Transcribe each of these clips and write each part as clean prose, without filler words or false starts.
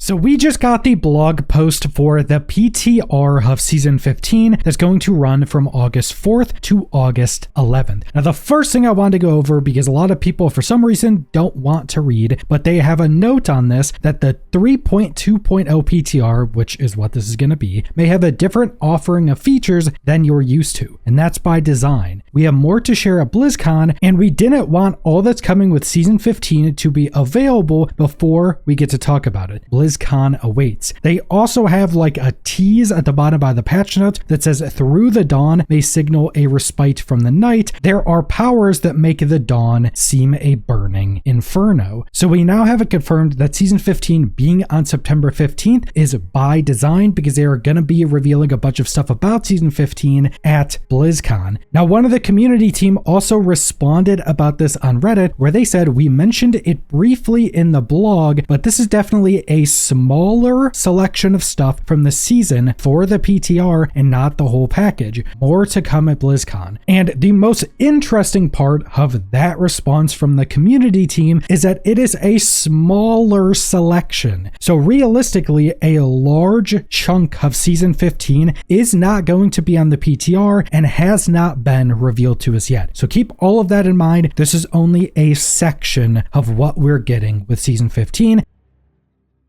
So we just got the blog post for the PTR of Season 15 that's going to run from August 4th to August 11th. Now, the first thing I wanted to go over, because a lot of people for some reason don't want to read, but they have a note on this that the 3.2.0 PTR, which is what this is going to be, may have a different offering of features than you're used to, and that's by design. We have more to share at BlizzCon, and we didn't want all that's coming with Season 15 to be available before we get to talk about it. BlizzCon awaits. They also have like a tease at the bottom by the patch notes that says, through the dawn may signal a respite from the night. There are powers that make the dawn seem a burning inferno. So we now have it confirmed that Season 15 being on September 15th is by design, because they are going to be revealing a bunch of stuff about Season 15 at BlizzCon. Now, one of the community team also responded about this on Reddit, where they said, we mentioned it briefly in the blog, but this is definitely a smaller selection of stuff from the season for the PTR and not the whole package. More to come at BlizzCon. And the most interesting part of that response from the community team is that it is a smaller selection. So realistically, a large chunk of Season 15 is not going to be on the PTR and has not been revealed to us yet. So keep all of that in mind. This is only a section of what we're getting with Season 15.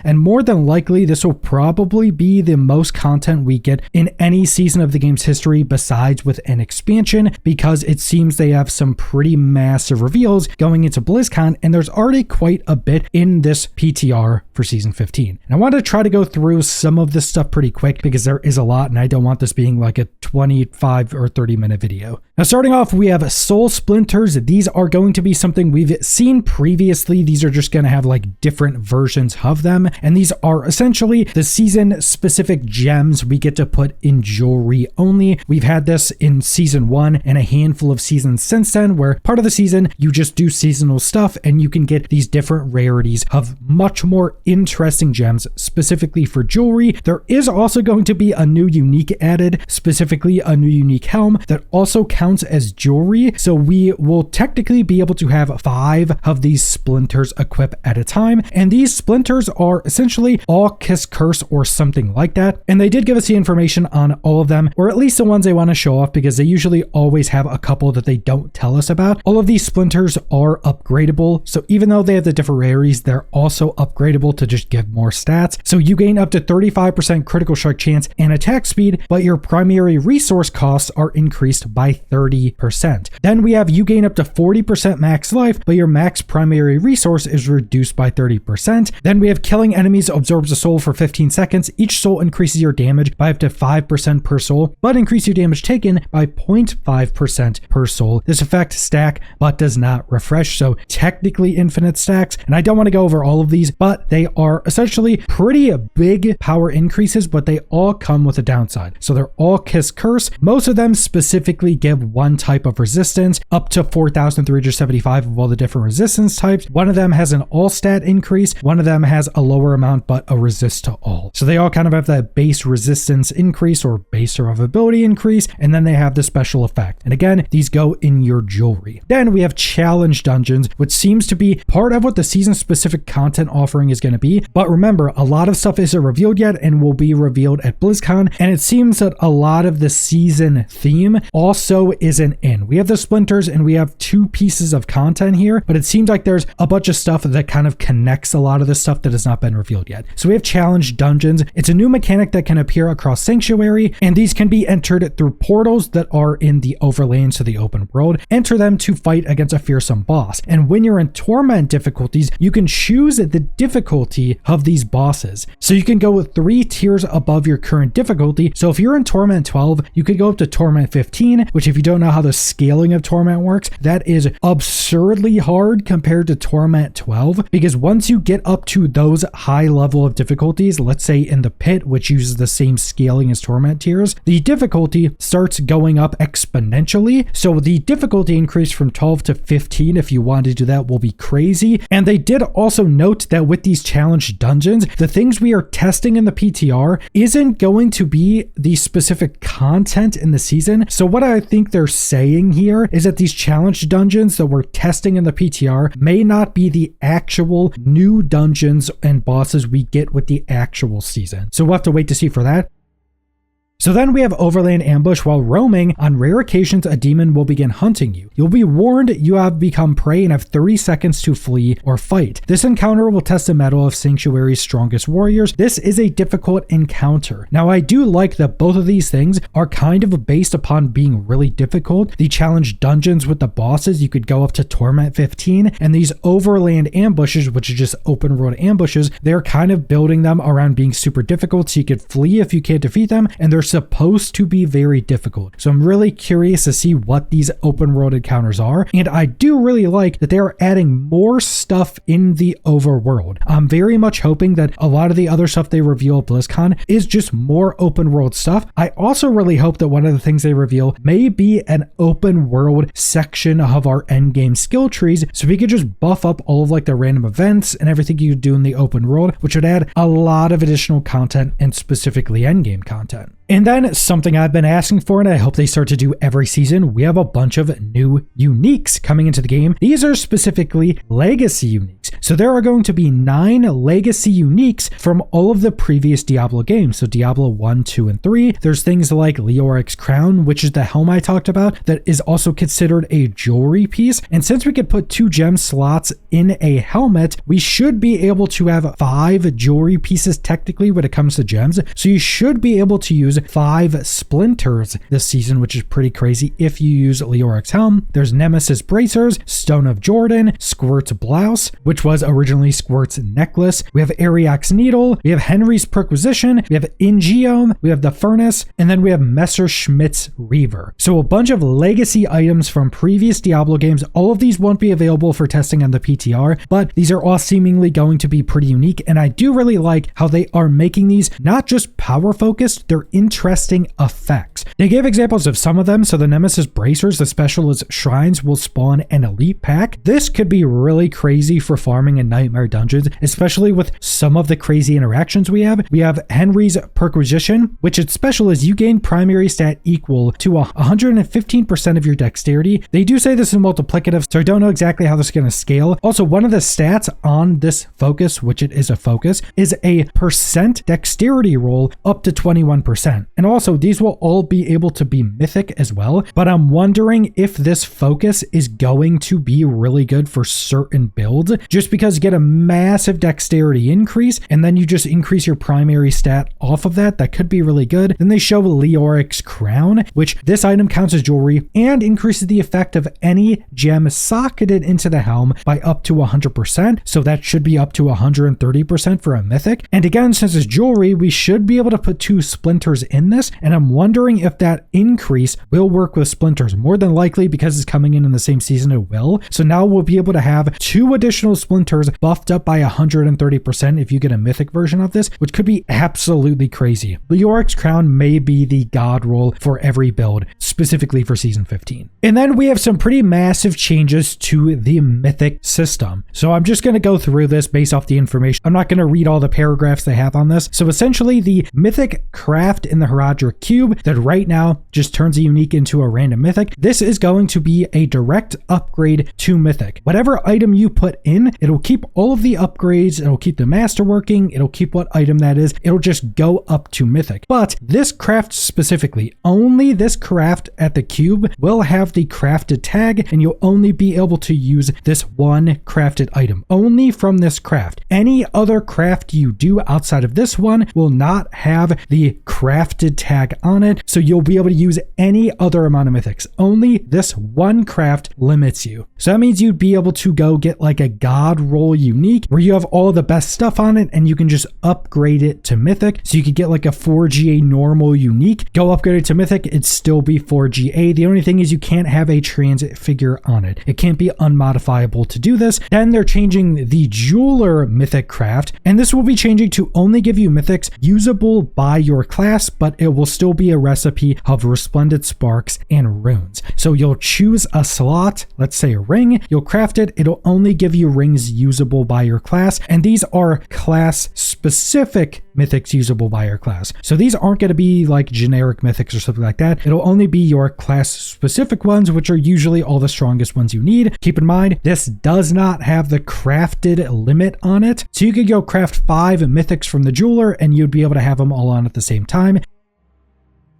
And more than likely, this will probably be the most content we get in any season of the game's history besides with an expansion, because it seems they have some pretty massive reveals going into BlizzCon, and there's already quite a bit in this PTR for Season 15. And I want to try to go through some of this stuff pretty quick because there is a lot, and I don't want this being like a 25 or 30 minute video. Now, starting off, we have soul splinters. These are going to be something we've seen previously. These are just going to have like different versions of them. And these are essentially the season specific gems we get to put in jewelry only. We've had this in Season 1 and a handful of seasons since then, where part of the season you just do seasonal stuff and you can get these different rarities of much more interesting gems specifically for jewelry. There is also going to be a new unique added, specifically a new unique helm that also counts as jewelry. So we will technically be able to have 5 of these splinters equipped at a time. And these splinters are essentially all Kiss Curse or something like that. And they did give us the information on all of them, or at least the ones they want to show off, because they usually always have a couple that they don't tell us about. All of these splinters are upgradable. So even though they have the different rarities, they're also upgradable to just give more stats. So you gain up to 35% critical strike chance and attack speed, but your primary resource costs are increased by 30%. Then we have you gain up to 40% max life, but your max primary resource is reduced by 30%. Then we have killing enemies absorbs a soul for 15 seconds. Each soul increases your damage by up to 5% per soul, but increase your damage taken by 0.5% per soul. This effect stack, but does not refresh, so technically infinite stacks. And I don't want to go over all of these, but they are essentially pretty big power increases, but they all come with a downside. So they're all Kiss Curse. Most of them specifically give one type of resistance, up to 4,375 of all the different resistance types. One of them has an all stat increase. One of them has a lower amount, but a resist to all. So they all kind of have that base resistance increase or base survivability increase, and then they have the special effect. And again, these go in your jewelry. Then we have challenge dungeons, which seems to be part of what the season specific content offering is going to be. But remember, a lot of stuff isn't revealed yet and will be revealed at BlizzCon. And it seems that a lot of the season theme also isn't in. We have the splinters and we have 2 pieces of content here, but it seems like there's a bunch of stuff that kind of connects a lot of the stuff that has not been revealed yet. So we have challenge dungeons. It's a new mechanic that can appear across Sanctuary, and these can be entered through portals that are in the Overland, so the open world. Enter them to fight against a fearsome boss. And when you're in torment difficulties, you can choose the difficulty of these bosses. So you can go with 3 tiers above your current difficulty. So if you're in torment 12, you could go up to torment 15, which if you don't know how the scaling of torment works, that is absurdly hard compared to torment 12, because once you get up to those high level of difficulties, let's say in the pit, which uses the same scaling as torment tiers, the difficulty starts going up exponentially. So the difficulty increase from 12 to 15, if you want to do that, will be crazy. And they did also note that with these challenge dungeons, the things we are testing in the PTR isn't going to be the specific content in the season. So what I think they're saying here is that these challenge dungeons that we're testing in the PTR may not be the actual new dungeons and bosses we get with the actual season. So we'll have to wait to see for that. So then we have Overland Ambush. While roaming, on rare occasions a demon will begin hunting you. You'll be warned you have become prey and have 30 seconds to flee or fight. This encounter will test the mettle of Sanctuary's strongest warriors. This is a difficult encounter. Now I do like that both of these things are kind of based upon being really difficult. The challenge dungeons with the bosses, you could go up to Torment 15, and these Overland Ambushes, which is just open world ambushes, they're kind of building them around being super difficult so you could flee if you can't defeat them, and they're supposed to be very difficult. So I'm really curious to see what these open world encounters are, and I do really like that they are adding more stuff in the overworld. I'm very much hoping that a lot of the other stuff they reveal at BlizzCon is just more open world stuff. I also really hope that one of the things they reveal may be an open world section of our endgame skill trees, so we could just buff up all of like the random events and everything you do in the open world, which would add a lot of additional content and specifically endgame content. And then something I've been asking for, and I hope they start to do every season, we have a bunch of new uniques coming into the game. These are specifically legacy uniques. So there are going to be 9 legacy uniques from all of the previous Diablo games. So Diablo 1, 2, and 3. There's things like Leoric's Crown, which is the helm I talked about, that is also considered a jewelry piece. And since we could put 2 gem slots in a helmet, we should be able to have 5 jewelry pieces technically when it comes to gems. So you should be able to use 5 splinters this season, which is pretty crazy if you use Leoric's helm. There's Nemesis bracers, Stone of Jordan, Squirt's blouse, which was originally Squirt's necklace. We have Ariak's needle, we have Henry's perquisition, we have Ingeome, we have the furnace, and then we have Messerschmitt's reaver. So a bunch of legacy items from previous Diablo games. All of these won't be available for testing on the PTR, but these are all seemingly going to be pretty unique, and I do really like how they are making these not just power focused, they're interesting effects. They gave examples of some of them. So the Nemesis bracers, the specialist shrines, will spawn an elite pack. This could be really crazy for farming in nightmare dungeons, especially with some of the crazy interactions we have. We have Henry's perquisition, which its special is you gain primary stat equal to 115% of your dexterity. They do say this is multiplicative, so I don't know exactly how this is going to scale. Also, one of the stats on this focus, which it is a focus, is a percent dexterity roll up to 21%. And also these will all be able to be mythic as well, but I'm wondering if this focus is going to be really good for certain builds, just because you get a massive dexterity increase and then you just increase your primary stat off of that. That could be really good. Then they show Leoric's Crown, which this item counts as jewelry and increases the effect of any gem socketed into the helm by up to 100%. So that should be up to 130% for a mythic. And again, since it's jewelry, we should be able to put 2 splinters in this, and I'm wondering if that increase will work with splinters. More than likely, because it's coming in the same season, it will. So now we'll be able to have 2 additional splinters buffed up by 130% if you get a mythic version of this, which could be absolutely crazy. Leoric's Crown may be the god roll for every build, specifically for season 15. And then we have some pretty massive changes to the mythic system. So I'm just going to go through this based off the information. I'm not going to read all the paragraphs they have on this. So essentially, the mythic craft in the Horadric cube that right now just turns a unique into a random mythic, this is going to be a direct upgrade to mythic. Whatever item you put in, it'll keep all of the upgrades, it'll keep the master working, it'll keep what item that is, it'll just go up to mythic. But this craft specifically, only this craft at the cube will have the crafted tag, and you'll only be able to use this one crafted item only from this craft. Any other craft you do outside of this one will not have the crafted tag on it, so you'll be able to use any other amount of mythics. Only this one craft limits you. So that means you'd be able to go get like a god roll unique where you have all the best stuff on it and you can just upgrade it to mythic. So you could get like a 4GA normal unique, go upgrade it to mythic, it'd still be 4GA. The only thing is you can't have a transit figure on it. It can't be unmodifiable to do this. Then they're changing the jeweler mythic craft, and this will be changing to only give you mythics usable by your class, but it will still be a recipe of resplendent sparks and runes. So you'll choose a slot, let's say a ring, you'll craft it, it'll only give you rings things usable by your class, and these are class specific mythics usable by your class. So these aren't going to be like generic mythics or something like that. It'll only be your class specific ones, which are usually all the strongest ones you need. Keep in mind, this does not have the crafted limit on it. So you could go craft 5 mythics from the jeweler and you'd be able to have them all on at the same time.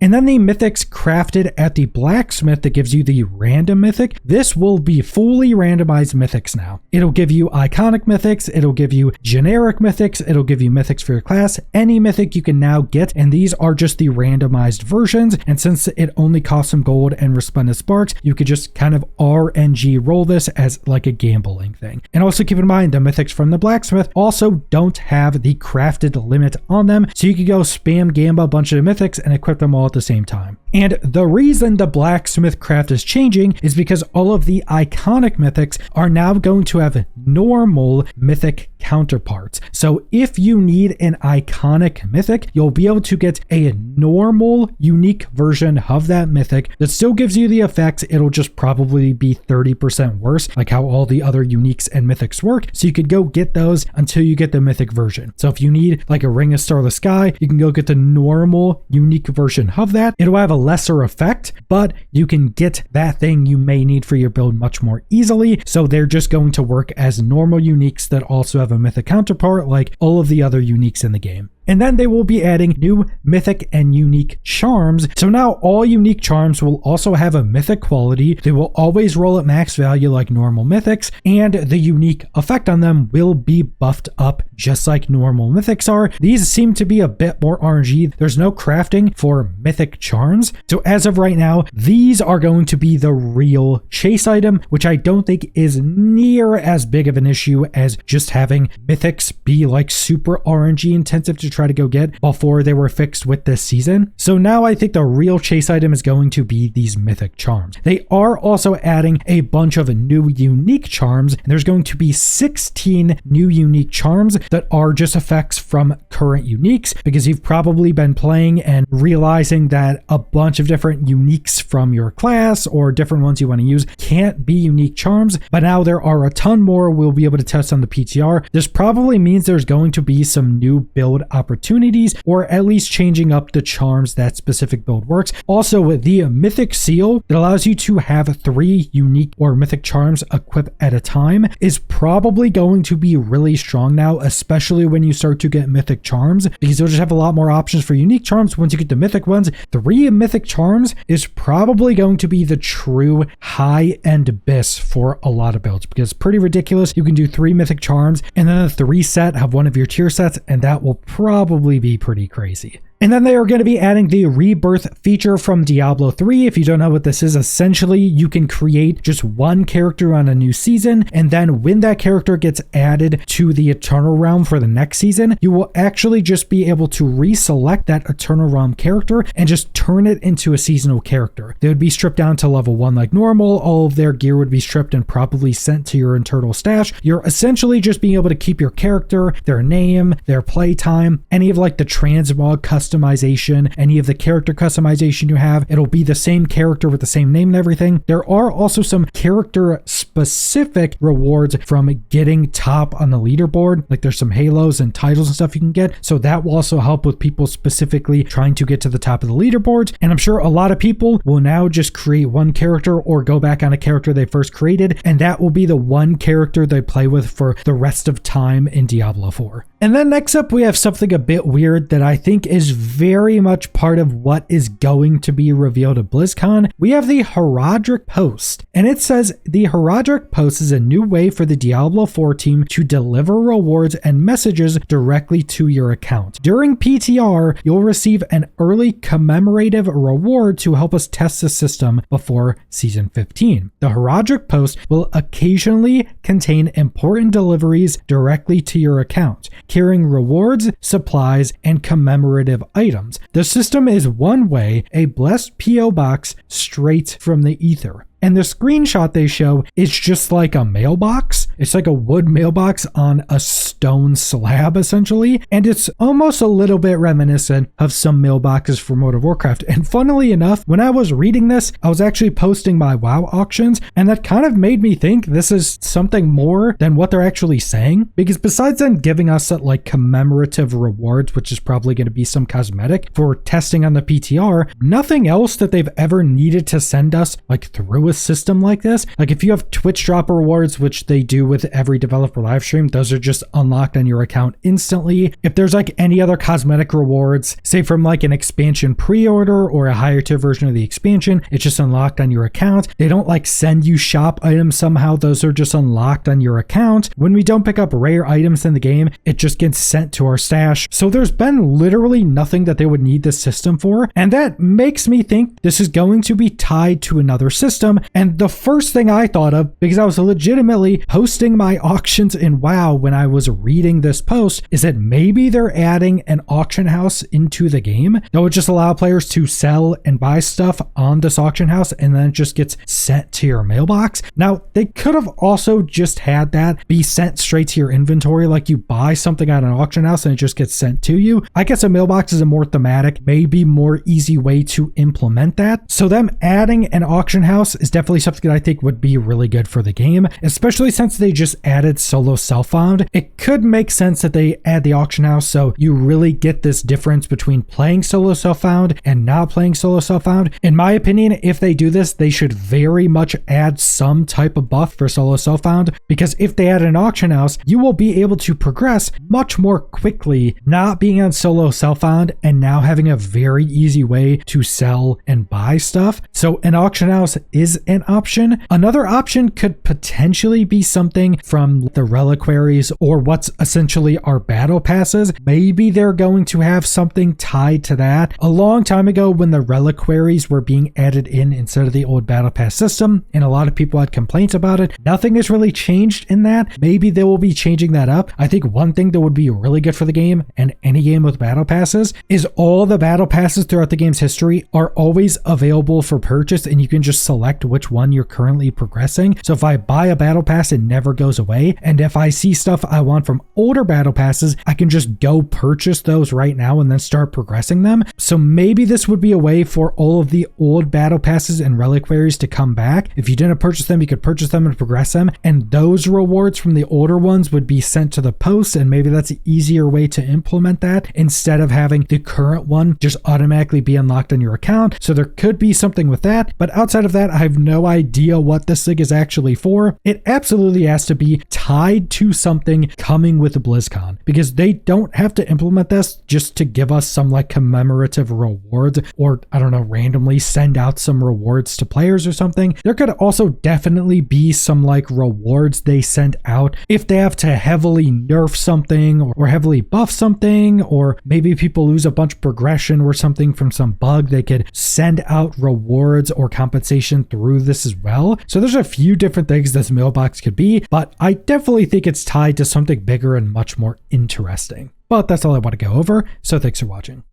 And then the mythics crafted at the blacksmith that gives you the random mythic. This will be fully randomized mythics now. It'll give you iconic mythics, it'll give you generic mythics, it'll give you mythics for your class, any mythic you can now get, and these are just the randomized versions. And since it only costs some gold and resplendent sparks, you could just kind of RNG roll this as like a gambling thing. And also keep in mind, the mythics from the blacksmith also don't have the crafted limit on them, so you could go spam gamble a bunch of mythics and equip them all at the same time. And the reason the blacksmith craft is changing is because all of the iconic mythics are now going to have normal mythic counterparts. So if you need an iconic mythic, you'll be able to get a normal unique version of that mythic that still gives you the effects. It'll just probably be 30% worse, like how all the other uniques and mythics work. So you could go get those until you get the mythic version. So if you need like a Ring of Starless Sky, you can go get the normal unique version of that. It'll have a lesser effect, but you can get that thing you may need for your build much more easily. So they're just going to work as normal uniques that also have a mythic counterpart like all of the other uniques in the game. And then they will be adding new mythic and unique charms. So now all unique charms will also have a mythic quality. They will always roll at max value like normal mythics, and the unique effect on them will be buffed up just like normal mythics are. These seem to be a bit more RNG. There's no crafting for mythic charms. So as of right now, these are going to be the real chase item, which I don't think is near as big of an issue as just having mythics be like super RNG intensive to try to go get before they were fixed with this season. So now I think the real chase item is going to be these mythic charms. They are also adding a bunch of new unique charms, and there's going to be 16 new unique charms that are just effects from current uniques, because you've probably been playing and realizing that a bunch of different uniques from your class or different ones you want to use can't be unique charms, but now there are a ton more we'll be able to test on the PTR. This probably means there's going to be some new build opportunities, or at least changing up the charms that specific build works. Also, the mythic seal that allows you to have 3 unique or mythic charms equipped at a time is probably going to be really strong now, especially when you start to get mythic charms, because you'll just have a lot more options for unique charms once you get the mythic ones. 3 mythic charms is probably going to be the true high-end abyss for a lot of builds, because it's pretty ridiculous. You can do 3 mythic charms and then a 3 set have one of your tier sets, and that will probably be pretty crazy. And then they are going to be adding the rebirth feature from Diablo 3. If you don't know what this is, essentially you can create just one character on a new season, and then when that character gets added to the Eternal Realm for the next season, you will actually just be able to reselect that Eternal Realm character and just turn it into a seasonal character. They would be stripped down to level 1 like normal. All of their gear would be stripped and probably sent to your internal stash. You're essentially just being able to keep your character, their name, their playtime, any of like the transmog customization, any of the character customization you have. It'll be the same character with the same name and everything. There are also some character specific rewards from getting top on the leaderboard. Like there's some halos and titles and stuff you can get. So that will also help with people specifically trying to get to the top of the leaderboards. And I'm sure a lot of people will now just create one character or go back on a character they first created, and that will be the one character they play with for the rest of time in Diablo 4. And then next up, we have something a bit weird that I think is very much part of what is going to be revealed at BlizzCon. We have the Horadric Post, and it says the Horadric Post is a new way for the Diablo 4 team to deliver rewards and messages directly to your account. During PTR, you'll receive an early commemorative reward to help us test the system before Season 15. The Horadric Post will occasionally contain important deliveries directly to your account, carrying rewards, supplies, and commemorative items. The system is one way, a blessed P.O. box straight from the ether. And the screenshot they show is just like a mailbox. It's like a wood mailbox on a stone slab, essentially. And it's almost a little bit reminiscent of some mailboxes from World of Warcraft. And funnily enough, when I was reading this, I was actually posting my WoW auctions, and that kind of made me think this is something more than what they're actually saying. Because besides them giving us like commemorative rewards, which is probably going to be some cosmetic for testing on the PTR, nothing else that they've ever needed to send us like through a system like this. Like if you have Twitch drop rewards, which they do with every developer live stream, those are just unlocked on your account instantly. If there's like any other cosmetic rewards, say from like an expansion pre-order or a higher tier version of the expansion, it's just unlocked on your account. They don't like send you shop items somehow. Those are just unlocked on your account. When we don't pick up rare items in the game, it just gets sent to our stash. So there's been literally nothing that they would need this system for. And that makes me think this is going to be tied to another system. And the first thing I thought of, because I was legitimately posting my auctions in WoW when I was reading this post, is that maybe they're adding an auction house into the game that would just allow players to sell and buy stuff on this auction house, and then it just gets sent to your mailbox. Now, they could have also just had that be sent straight to your inventory, like you buy something at an auction house and it just gets sent to you. I guess a mailbox is a more thematic, maybe more easy way to implement that. So them adding an auction house is definitely something that I think would be really good for the game, especially since they just added solo self-found. It could make sense that they add the auction house so you really get this difference between playing solo self-found and not playing solo self-found. In my opinion, if they do this, they should very much add some type of buff for solo self-found, because if they add an auction house, you will be able to progress much more quickly, not being on solo self-found and now having a very easy way to sell and buy stuff. So an auction house is an option. Another option could potentially be something from the reliquaries or what's essentially our battle passes. Maybe they're going to have something tied to that. A long time ago when the reliquaries were being added in instead of the old battle pass system, and a lot of people had complaints about it, nothing has really changed in that. Maybe they will be changing that up. I think one thing that would be really good for the game, and any game with battle passes, is all the battle passes throughout the game's history are always available for purchase, and you can just select which one you're currently progressing. So if I buy a battle pass, it never goes away. And if I see stuff I want from older battle passes, I can just go purchase those right now and then start progressing them. So maybe this would be a way for all of the old battle passes and reliquaries to come back. If you didn't purchase them, you could purchase them and progress them, and those rewards from the older ones would be sent to the post, and maybe that's an easier way to implement that instead of having the current one just automatically be unlocked on your account. So there could be something with that, but outside of that, I have no idea what this thing is actually for. It absolutely has to be tied to something coming with BlizzCon, because they don't have to implement this just to give us some like commemorative rewards, or I don't know, randomly send out some rewards to players or something. There could also definitely be some like rewards they send out if they have to heavily nerf something or heavily buff something, or maybe people lose a bunch of progression or something from some bug. They could send out rewards or compensation through this as well. So there's a few different things this mailbox could be, but I definitely think it's tied to something bigger and much more interesting. But that's all I want to go over, so thanks for watching.